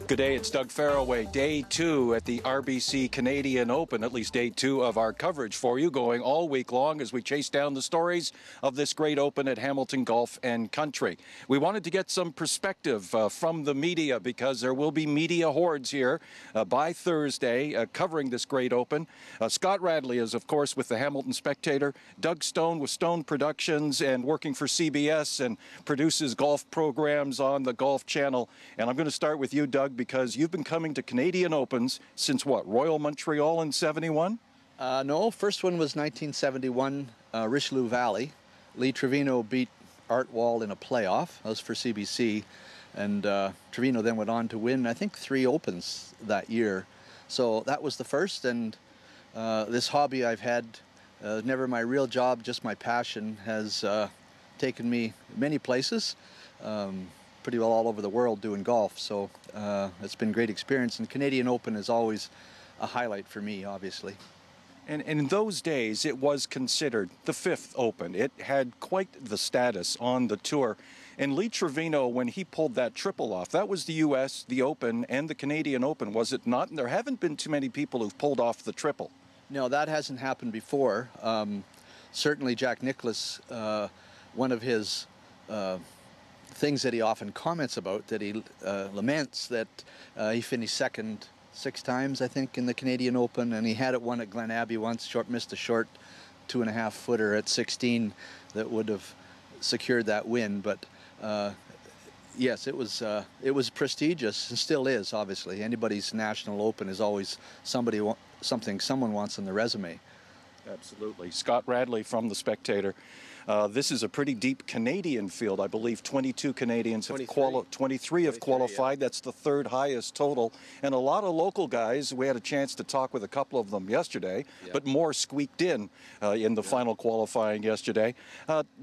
Good day, it's Doug Farraway. Day 2 at the RBC Canadian Open, at least day 2 of our coverage for you, going all week long as we chase down the stories of this great Open at Hamilton Golf and Country. We wanted to get some perspective from the media because there will be media hordes here by Thursday covering this great Open. Scott Radley is, of course, with the Hamilton Spectator. Doug Stone with Stone Productions and working for CBS and produces golf programs on the Golf Channel. And I'm going to start with you, Doug, because you've been coming to Canadian Opens since what, Royal Montreal in '71? No, first one was 1971, Richelieu Valley. Lee Trevino beat Art Wall in a playoff. That was for CBC. And Trevino then went on to win, I think, 3 Opens that year. So that was the first, and this hobby I've had, never my real job, just my passion, has taken me many places. Pretty well all over the world doing golf, so it's been a great experience, and Canadian Open is always a highlight for me, obviously. And in those days, it was considered the 5th Open. It had quite the status on the tour. And Lee Trevino, when he pulled that triple off, that was the U.S., the Open, and the Canadian Open, was it not? And there haven't been too many people who've pulled off the triple. No, that hasn't happened before. Certainly Jack Nicklaus, one of his things that he often comments about, that he laments, that he finished second 6 times, I think, in the Canadian Open, and he had it won at Glen Abbey once, missed a short 2.5 footer at 16 that would have secured that win. But yes, it was prestigious, and still is, obviously. Anybody's National Open is always something someone wants on the resume. Absolutely. Scott Radley from The Spectator. This is a pretty deep Canadian field. I believe 22 Canadians have qualified. 23 have qualified. Yeah. That's the 3rd highest total. And a lot of local guys, we had a chance to talk with a couple of them yesterday, but more squeaked in the final qualifying yesterday.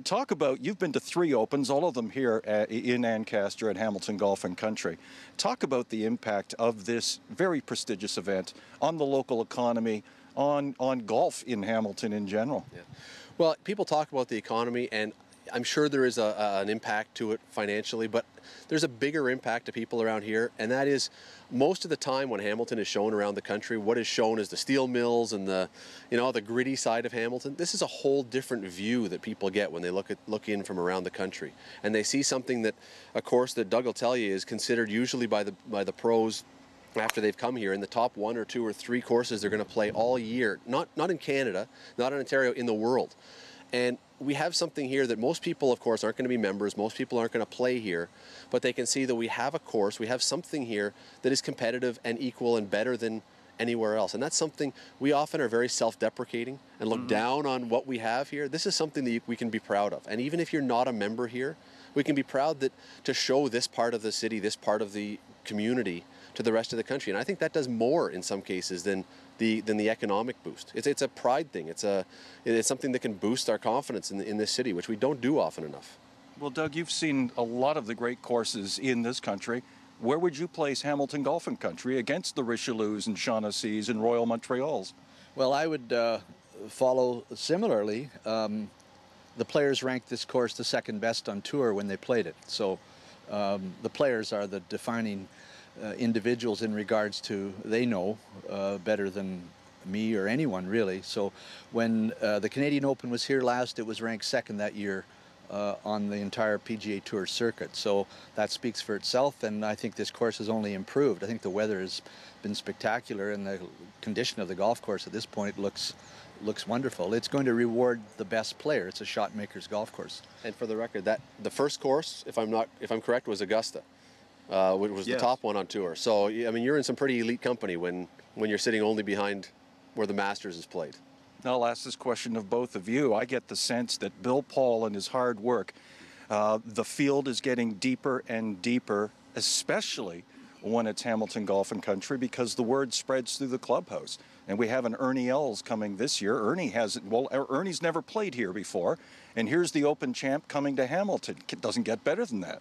Talk about, you've been to 3 Opens, all of them here in Ancaster at Hamilton Golf and Country. Talk about the impact of this very prestigious event on the local economy, on golf in Hamilton in general. Yeah. Well, people talk about the economy, and I'm sure there is an impact to it financially, but there's a bigger impact to people around here, and that is most of the time when Hamilton is shown around the country, what is shown is the steel mills and the gritty side of Hamilton. This is a whole different view that people get when they look in from around the country, and they see something that, of course, that Doug will tell you is considered usually by the pros after they've come here in the top 1 or 2 or 3 courses they're going to play all year, not in Canada, not in Ontario, in the world. And we have something here that most people, of course, aren't going to be members, most people aren't going to play here, but they can see that we have a course, we have something here that is competitive and equal and better than anywhere else. And that's something we often are very self-deprecating and look down on what we have here. This is something that we can be proud of. And even if you're not a member here, we can be proud that to show this part of the city, this part of the community to the rest of the country. And I think that does more in some cases than the economic boost. It's a pride thing. It's something that can boost our confidence in this city, which we don't do often enough. Well, Doug, you've seen a lot of the great courses in this country. Where would you place Hamilton Golf and Country against the Richelieus and Shaughnessy's and Royal Montreals? Well, I would follow similarly. The players ranked this course the 2nd best on tour when they played it. So the players are the defining individuals in regards to, they know better than me or anyone really. So when the Canadian Open was here last, it was ranked 2nd that year on the entire PGA Tour circuit. So that speaks for itself, and I think this course has only improved. I think the weather has been spectacular, and the condition of the golf course at this point looks wonderful. It's going to reward the best player. It's a shot maker's golf course. And for the record, that the first course, if I'm correct, was Augusta. Which was the top one on tour. So, I mean, you're in some pretty elite company when you're sitting only behind where the Masters is played. I'll ask this question of both of you. I get the sense that Bill Paul and his hard work, the field is getting deeper and deeper, especially when it's Hamilton Golf and Country, because the word spreads through the clubhouse. And we have an Ernie Els coming this year. Ernie's never played here before, and here's the Open champ coming to Hamilton. It doesn't get better than that.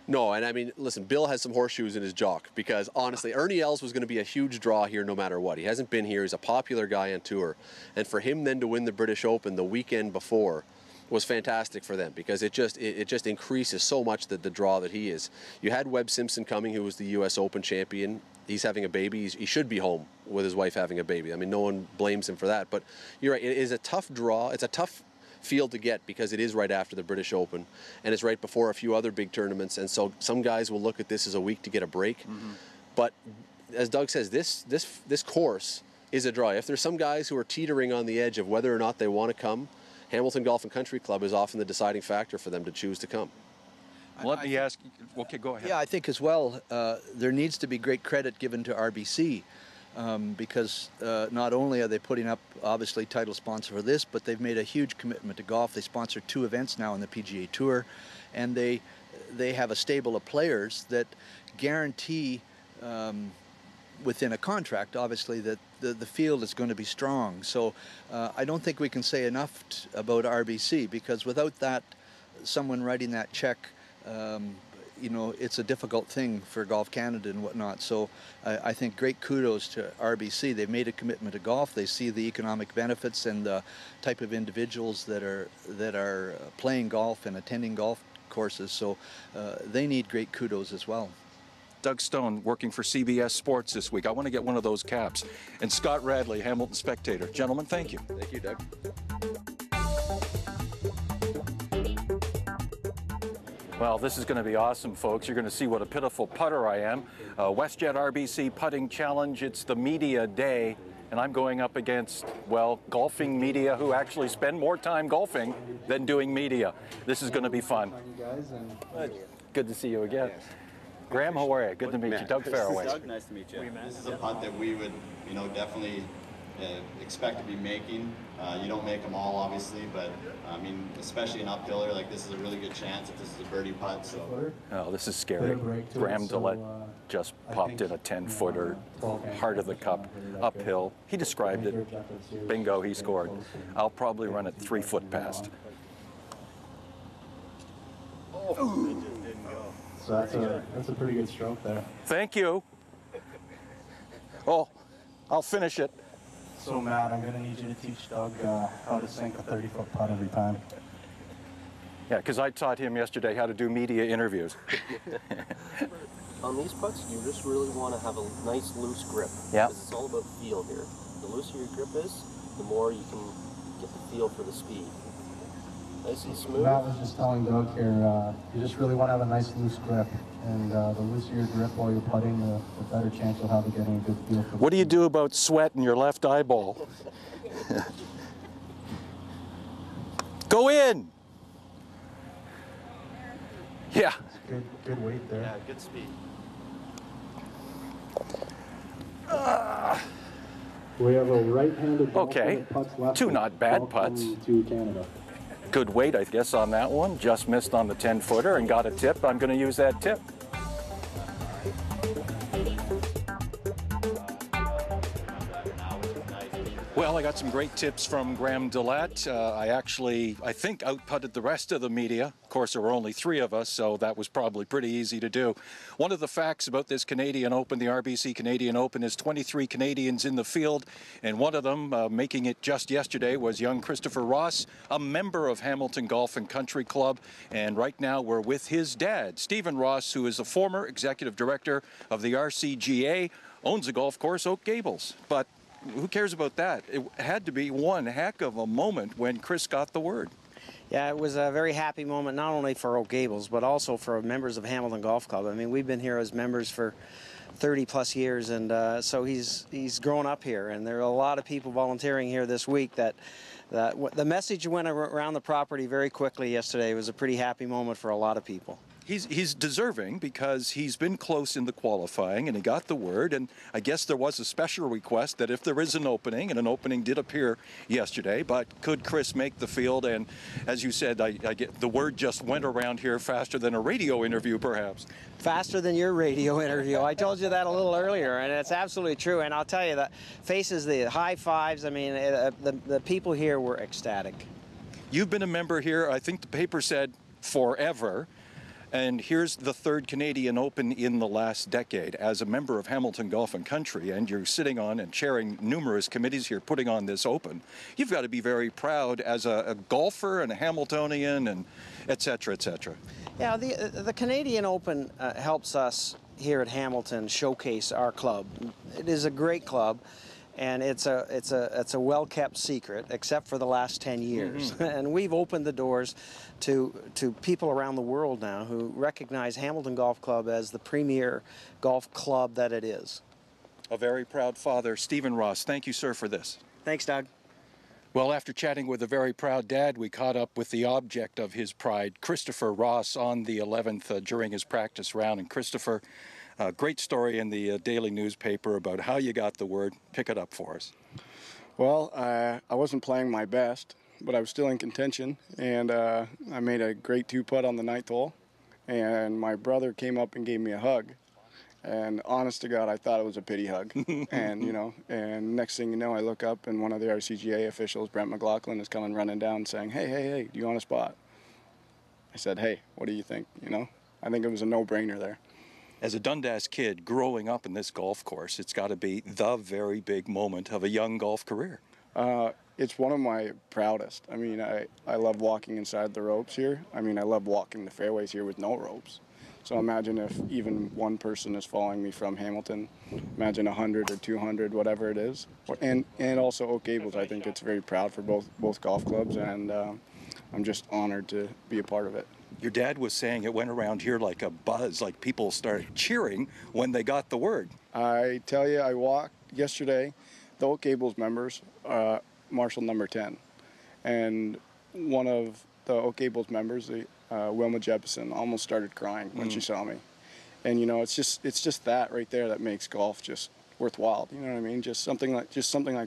No, and I mean, listen, Bill has some horseshoes in his jock, because honestly, Ernie Els was going to be a huge draw here no matter what. He hasn't been here. He's a popular guy on tour. And for him then to win the British Open the weekend before, was fantastic for them, because it just increases so much the draw that he is. You had Webb Simpson coming, who was the U.S. Open champion. He's having a baby. He should be home with his wife having a baby. I mean, no one blames him for that. But you're right. It is a tough draw. It's a tough field to get, because it is right after the British Open, and it's right before a few other big tournaments. And so some guys will look at this as a week to get a break. But as Doug says, this course is a draw. If there's some guys who are teetering on the edge of whether or not they want to come, Hamilton Golf and Country Club is often the deciding factor for them to choose to come. Let me ask, okay, go ahead. Yeah, I think as well, there needs to be great credit given to RBC, because not only are they putting up, obviously, title sponsor for this, but they've made a huge commitment to golf. They sponsor 2 events now on the PGA Tour, and they have a stable of players that guarantee, within a contract, obviously, that the field is going to be strong. So I don't think we can say enough about RBC, because without that, someone writing that check, you know, it's a difficult thing for Golf Canada and whatnot. So I think great kudos to RBC. They've made a commitment to golf. They see the economic benefits and the type of individuals that are playing golf and attending golf courses. So they need great kudos as well. Doug Stone, working for CBS Sports this week. I want to get one of those caps. And Scott Radley, Hamilton Spectator. Gentlemen, thank you. Thank you, Doug. Well, this is going to be awesome, folks. You're going to see what a pitiful putter I am. WestJet RBC Putting Challenge. It's the media day, and I'm going up against, well, golfing media who actually spend more time golfing than doing media. This is going to be fun. Good to see you again. Graham, how are you? Good to meet you. Doug Farraway. Doug, nice to meet you. This is a putt that we would, definitely expect to be making. You don't make them all, obviously, but I mean, especially an uphiller, like this is a really good chance if this is a birdie putt. So. Oh, this is scary. Graham Dillette just popped in a 10-footer, heart of the cup, uphill. He described it. Bingo, he scored. I'll probably run it 3 foot past. Oh. So that's a pretty good stroke there. Thank you. Oh, I'll finish it. So Matt, I'm going to need you to teach Doug how to sink a 30-foot putt every time. Yeah, because I taught him yesterday how to do media interviews. On these putts, you just really want to have a nice loose grip. Yeah. Because it's all about feel here. The looser your grip is, the more you can get the feel for the speed. Nice and smooth. Matt was just telling Doug here, you just really want to have a nice loose grip. And the looser your grip while you're putting, the better chance you'll have of getting a good feel for What do you do about sweat in your left eyeball? Go in! Yeah. Good weight there. Yeah, good speed. We have a right-handed Okay. putts left. 2 not bad putts. To Canada. Good weight, I guess, on that one. Just missed on the 10-footer and got a tip. I'm going to use that tip. Well, I got some great tips from Graham Dillette. I think, outputted the rest of the media. Of course, there were only 3 of us, so that was probably pretty easy to do. One of the facts about this Canadian Open, the RBC Canadian Open, is 23 Canadians in the field, and one of them, making it just yesterday, was young Christopher Ross, a member of Hamilton Golf and Country Club, and right now we're with his dad, Stephen Ross, who is a former executive director of the RCGA, owns a golf course, Oak Gables. But who cares about that? It had to be one heck of a moment when Chris got the word. Yeah, it was a very happy moment, not only for Oak Gables, but also for members of Hamilton Golf Club. I mean, we've been here as members for 30-plus years, and so he's grown up here. And there are a lot of people volunteering here this week that the message went around the property very quickly yesterday. It was a pretty happy moment for a lot of people. He's deserving because he's been close in the qualifying and he got the word, and I guess there was a special request that if there is an opening, and an opening did appear yesterday, but could Chris make the field? And as you said, I get the word just went around here faster than a radio interview, perhaps. Faster than your radio interview. I told you that a little earlier, and it's absolutely true. And I'll tell you, that faces, the high fives, I mean, the people here were ecstatic. You've been a member here, I think the paper said forever. And here's the third Canadian Open in the last decade. As a member of Hamilton Golf and Country, and you're sitting on and chairing numerous committees here putting on this Open, you've got to be very proud as a golfer and a Hamiltonian and et cetera, et cetera. Yeah, the Canadian Open helps us here at Hamilton showcase our club. It is a great club. And it's a well-kept secret, except for the last 10 years. Mm-hmm. And we've opened the doors to people around the world now who recognize Hamilton Golf Club as the premier golf club that it is. A very proud father, Stephen Ross. Thank you, sir, for this. Thanks, Doug. Well, after chatting with a very proud dad, we caught up with the object of his pride, Christopher Ross, on the 11th during his practice round. And Christopher, a great story in the daily newspaper about how you got the word. Pick it up for us. Well, I wasn't playing my best, but I was still in contention, and I made a great 2-putt on the 9th hole, and my brother came up and gave me a hug, and honest to God, I thought it was a pity hug. And you know, and next thing you know, I look up and one of the RCGA officials, Brent McLaughlin, is coming running down saying, hey, do you want a spot? I said, hey, what do you think? You know, I think it was a no-brainer there. As a Dundas kid growing up in this golf course, it's got to be the very big moment of a young golf career. It's one of my proudest. I mean, I love walking inside the ropes here. I mean, I love walking the fairways here with no ropes. So imagine if even one person is following me from Hamilton. Imagine 100 or 200, whatever it is. And also Oak Gables, I think it's very proud for both golf clubs, and I'm just honored to be a part of it. Your dad was saying it went around here like a buzz, like people started cheering when they got the word. I tell you, I walked yesterday, the Oak Gables members, Marshall number 10, and one of the Oak Gables members, Wilma Jepson, almost started crying when she saw me. And you know, it's just that right there that makes golf just worthwhile. You know what I mean? Just something like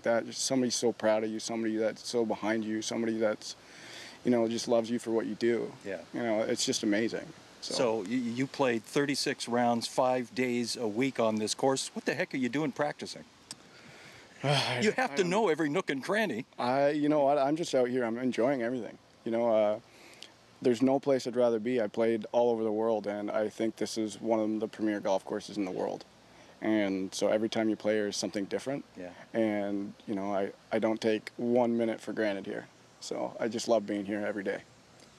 that. Just somebody so proud of you, somebody that's so behind you, somebody that's, you know, just loves you for what you do. Yeah. You know, it's just amazing. So you played 36 rounds, 5 days a week on this course. What the heck are you doing practicing? You have to know every nook and cranny. You know what? I'm just out here. I'm enjoying everything. You know, there's no place I'd rather be. I played all over the world, and I think this is one of the premier golf courses in the world. And so every time you play here is something different. Yeah. And, you know, I don't take 1 minute for granted here. So I just love being here every day.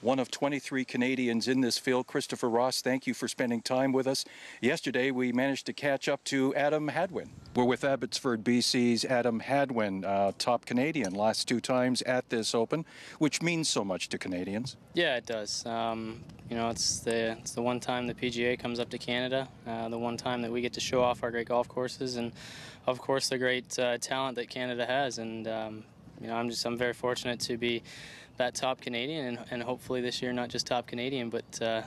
One of 23 Canadians in this field, Christopher Ross, thank you for spending time with us. Yesterday, we managed to catch up to Adam Hadwin. We're with Abbotsford, BC's Adam Hadwin, top Canadian, last 2 times at this Open, which means so much to Canadians. Yeah, it does. You know, it's the one time the PGA comes up to Canada, the one time that we get to show off our great golf courses, and of course the great talent that Canada has. And you know, I'm very fortunate to be that top Canadian, and hopefully this year not just top Canadian, but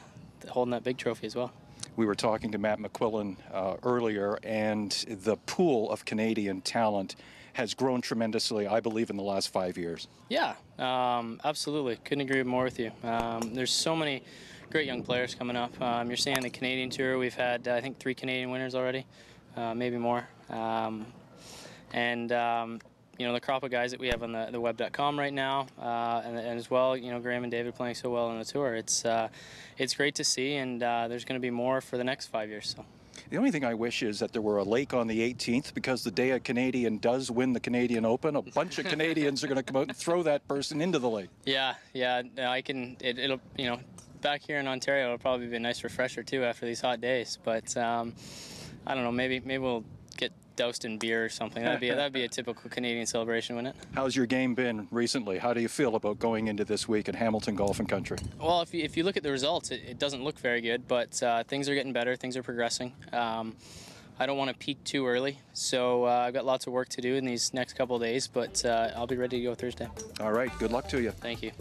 holding that big trophy as well. We were talking to Matt McQuillan earlier, and the pool of Canadian talent has grown tremendously, I believe, in the last 5 years. Yeah, absolutely. Couldn't agree more with you. There's so many great young players coming up. You're seeing the Canadian Tour. We've had, I think, 3 Canadian winners already, maybe more. You know, the crop of guys that we have on the web.com right now, and as well, you know, Graham and David playing so well on the tour. It's great to see, and there's going to be more for the next 5 years. So. The only thing I wish is that there were a lake on the 18th, because the day a Canadian does win the Canadian Open, a bunch of Canadians are going to come out and throw that person into the lake. Yeah, I can. It'll, you know, back here in Ontario, it'll probably be a nice refresher too after these hot days. But I don't know. Maybe we'll get doused in beer or something. That'd be a typical Canadian celebration, wouldn't it? How's your game been recently? How do you feel about going into this week at Hamilton Golf and Country? Well, if you look at the results, it doesn't look very good, but things are getting better. Things are progressing. I don't want to peak too early, so I've got lots of work to do in these next couple of days, but I'll be ready to go Thursday. All right. Good luck to you. Thank you.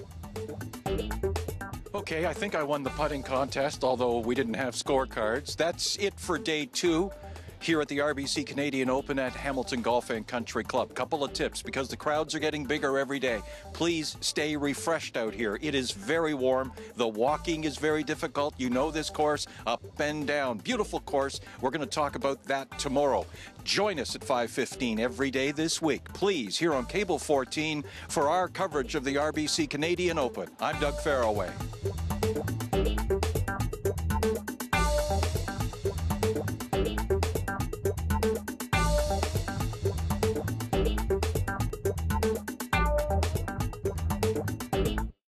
Okay, I think I won the putting contest, although we didn't have scorecards. That's it for day 2. Here at the RBC Canadian Open at Hamilton Golf and Country Club. Couple of tips, because the crowds are getting bigger every day. Please stay refreshed out here. It is very warm. The walking is very difficult. You know this course, up and down. Beautiful course. We're going to talk about that tomorrow. Join us at 5:15 every day this week, please, here on Cable 14 for our coverage of the RBC Canadian Open. I'm Doug Farraway.